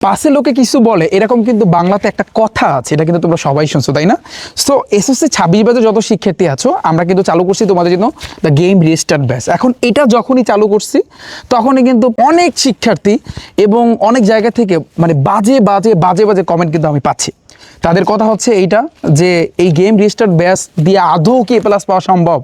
পাশে লোকে কিছু বলে এরকম কিন্তু বাংলাতে একটা কথা আছে, এটা কিন্তু তোমরা সবাই শুনছো তাই না? সো এসএসসি 26 ব্যাচে যত শিক্ষার্থী আছো আমরা কিন্তু চালু করছি তোমাদের জন্য দ্য গেম রিস্টার্ট ব্যাচ। এখন এটা যখনই চালু করছি তখনই কিন্তু অনেক শিক্ষার্থী এবং অনেক জায়গা থেকে মানে বাজে বাজে বাজে বাজে কমেন্ট কিন্তু আমি পাচ্ছি। তাদের কথা হচ্ছে এইটা যে এই গেম রিস্টার্ট ব্যাচ দিয়ে আদৌ কি এ প্লাস পাওয়া সম্ভব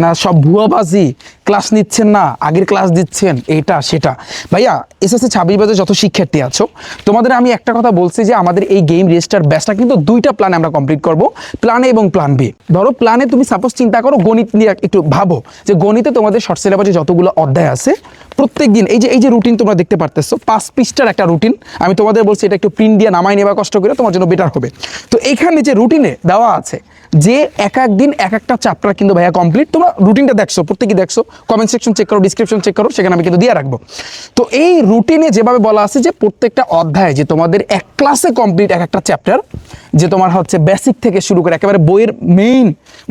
না, সব ভুয়াবাজি, ক্লাস নিচ্ছেন না, আগের ক্লাস দিচ্ছেন, এটা সেটা। ভাইয়া এসএসসি 26 ব্যাচে যত শিক্ষার্থী আছো তোমাদের আমি একটা কথা বলছি যে আমাদের এই গেম রিস্টার্ট ব্যাচটা কিন্তু দুইটা প্ল্যানে আমরা কমপ্লিট করব, প্ল্যান এ এবং প্ল্যান বি। ধরো প্ল্যানে তুমি সাপোজ চিন্তা করো, গণিত নিয়ে একটু ভাবো যে গণিতে তোমাদের শর্ট সিলেবাসে যতগুলো অধ্যায় আছে প্রত্যেক দিন এই যে রুটিন তোমরা দেখতে পারতেছো 5 পৃষ্ঠার একটা রুটিন, আমি তোমাদের বলছি এটা একটু প্রিন্ট দিয়ে নামাই নেবা কষ্ট করে, তোমার জন্য বেটার হবে। তো এইখানে যে রুটিনে দেওয়া আছে যে এক এক দিন এক একটা চ্যাপ্টার কিন্তু ভাইয়া কমপ্লিট, তোমরা রুটিনটা দেখছো, প্রত্যেকে দেখছো, কমেন্ট সেকশন চেক করো, ডিসক্রিপশন চেক করো, সেখানে আমি কিন্তু দিয়ে রাখবো। তো এই রুটিনে যেভাবে বলা আছে যে প্রত্যেকটা অধ্যায় যে তোমাদের এক ক্লাসে কমপ্লিট এক একটা চ্যাপ্টার, যে তোমার হচ্ছে বেসিক থেকে শুরু করে একেবারে বইয়ের মেইন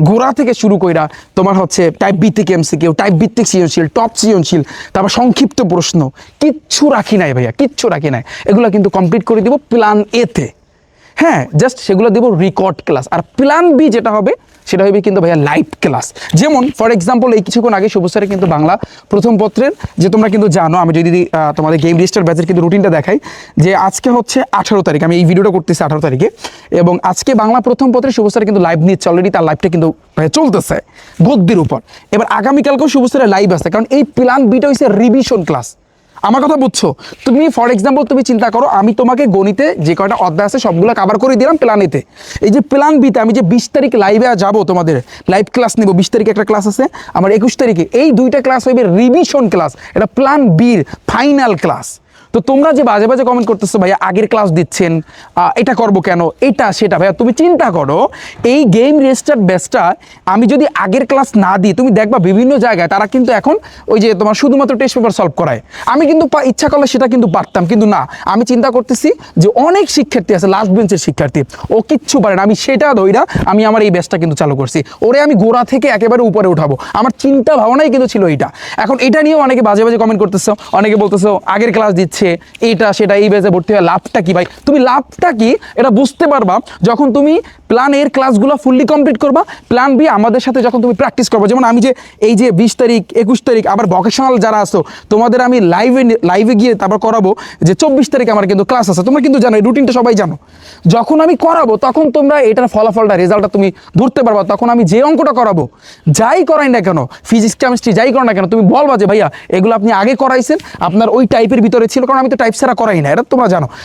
গোড়া থেকে শুরু কইরা তোমার হচ্ছে টাইপ বি থেকে এমসিকিউ, টাইপ ভিত্তিক সৃজনশীল, টপ সৃজনশীল, তারপর সংক্ষিপ্ত প্রশ্ন, কিচ্ছু রাখি নাই ভাইয়া, কিচ্ছু রাখি নাই, এগুলো কিন্তু কমপ্লিট করে দিব প্ল্যান এতে। হ্যাঁ, জাস্ট সেগুলো দেবো রেকর্ড ক্লাস। আর প্ল্যান বি যেটা হবে সেটা হবে কিন্তু ভাইয়া লাইভ ক্লাস। যেমন ফর এক্সাম্পল এই কিছুক্ষণ আগে শুভ স্যারের কিন্তু বাংলা প্রথম পত্রের যে তোমরা কিন্তু জানো, আমি যদি তোমাদের গেম রেজিস্টার ব্যাচের কিন্তু রুটিনটা দেখাই যে আজকে হচ্ছে 18 তারিখ, আমি এই ভিডিওটা করতেছি 18 তারিখে, এবং আজকে বাংলা প্রথম পত্রে শুভ স্যার কিন্তু লাইভ নিচ্ছে অলরেডি, তার লাইভটা কিন্তু চলতেছে গদ্যের উপর। এবার আগামীকালকেও শুভ স্যারের লাইভ আছে, কারণ এই প্ল্যান বিটা হচ্ছে রিভিশন ক্লাস। আমার কথা বুঝছো? তুমি ফর এক্সাম্পল তুমি চিন্তা করো আমি তোমাকে গণিতে যে কয়টা অধ্যায় আছে সবগুলো কভার করে দিলাম প্ল্যানেতে, এই যে প্ল্যান বিতে আমি যে 20 তারিখ লাইভে যাবো, তোমাদের লাইভ ক্লাস নিব, 20 তারিখে একটা ক্লাস আছে, আমার 21 তারিখে, এই দুইটা ক্লাস হইবে রিভিশন ক্লাস, এটা প্ল্যান বির ফাইনাল ক্লাস। তো তোমরা যে বাজে বাজে কমেন্ট করতেছো ভাইয়া আগের ক্লাস দিচ্ছেন, এটা করবো কেন, এটা সেটা, ভাইয়া তুমি চিন্তা করো এই গেম রেজিস্টার্ড ব্যাচটা আমি যদি আগের ক্লাস না দিই, তুমি দেখবা বিভিন্ন জায়গায় তারা কিন্তু এখন ওই যে তোমার শুধুমাত্র টেস্ট পেপার সলভ করায়। আমি কিন্তু ইচ্ছা করলে সেটা কিন্তু পারতাম, কিন্তু না, আমি চিন্তা করতেছি যে অনেক শিক্ষার্থী আছে লাস্ট বেঞ্চের শিক্ষার্থী, ও কিচ্ছু পারে না, আমি সেটা ধইরা আমি আমার এই ব্যাচটা কিন্তু চালু করছি, ওরে আমি গোড়া থেকে একেবারে উপরে উঠাবো, আমার চিন্তা ভাবনাই কিন্তু ছিল এইটা। এখন এটা নিয়েও অনেকে বাজে বাজে কমেন্ট করতেছো, অনেকে বলতেছো আগের ক্লাস দিচ্ছে, এইটা সেটা, এই ব্যাচে ভর্তি হয়ে লাভটা কি ভাই? তুমি লাভটা কি এটা বুঝতে পারবা যখন তুমি প্ল্যান এর ক্লাসগুলো ফুললি কমপ্লিট করবা, প্ল্যান বি আমাদের সাথে যখন তুমি প্র্যাকটিস করবা। যেমন আমি যে এই যে 20 তারিখ 21 তারিখ আবার ভকেশনাল যারা আসো তোমাদের আমি লাইভে গিয়ে তারপর করাবো যে 24 তারিখ আমার কিন্তু ক্লাস আছে, তোমরা কিন্তু জানো এই রুটিনটা সবাই জানো। যখন আমি করাবো তখন তোমরা এটার ফলাফলটা রেজাল্টটা তুমি ধরতে পারবা। তখন আমি যে অঙ্কটা করাবো, যাই করাই না কেন, ফিজিক্স কেমিস্ট্রি যাই করো না কেন, তুমি বলবা যে ভাইয়া এগুলো আপনি আগে করাইছেন, আপনার ওই টাইপের ভিতরে ছিল, কারণ আমি তো টাইপ ছাড়া করাই না, এটা তোমরা জানো।